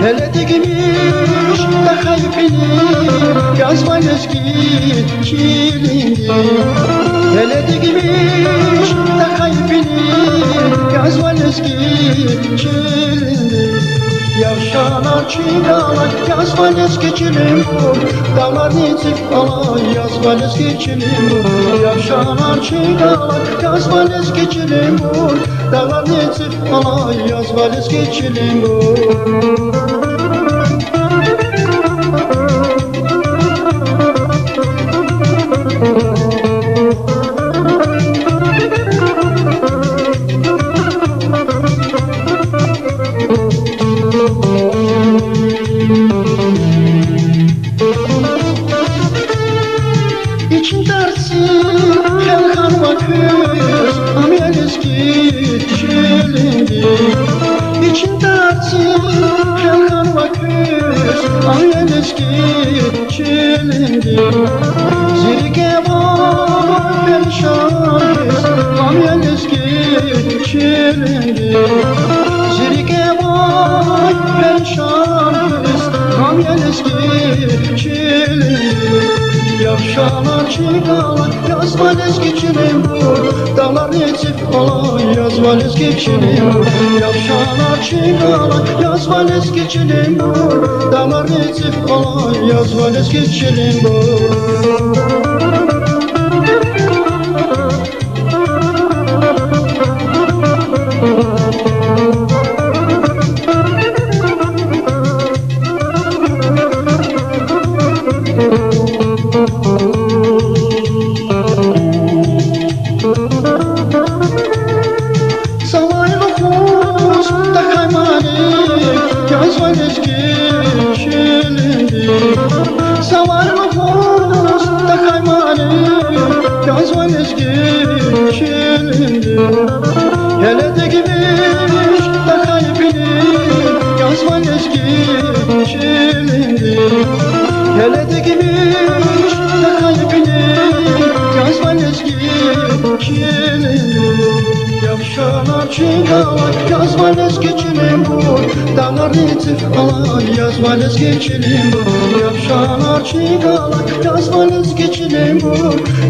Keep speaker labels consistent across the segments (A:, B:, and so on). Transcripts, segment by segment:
A: Hele dikmiş de kalbini yazman eski kilindi. Hele dikmiş de kalbini yazman eski kilindi. Yavşalar çiğnalar yazman eski kilim bu. Dağlar nitip alay yazman eski kilim bu. Yavşalar çiğnalar yazman eski kilim bu. Dağlar nitip alay yazman eski kilim bu. İçin dersin hem kanma kız amel eski çilindi. İçin dersin hem kanma kız amel eski çilindi. Zirge var perişan kız amel eski çilindi. Zirge var perişan kız amel eski çilindi. Yavşalar çiğnalar yazman eski çilim bu. Dağlar yetip alay yazman eski çilim bu. Yavşalar çiğnalar yazman eski çilim bu. Dağlar yetip alay yazman eski çilim bu. Yazman eski çilindi. Savarlı posta kaymani yazman eski çilindi. Hele de gitmiş de kalbini yazman eski çilindi. Hele de gitmiş de kalbini yazman eski çilindi. Yavşalar çiğnalar yazman eski çilim bu. Dağlar itif alay yazman eski çilim bu. Yavşalar çiğnalar yazman eski çilim bu.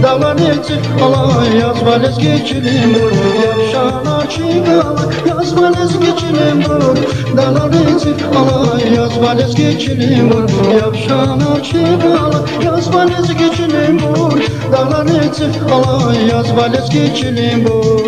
A: Dağlar itif alay yazman eski çilim bu. Yavşalar çiğnalar yazman eski çilim bu. Dağlar itif alay yazman eski çilim bu. Yavşalar çiğnalar yazman eski çilim bu. Dağlar itif alay yazman eski çilim bu.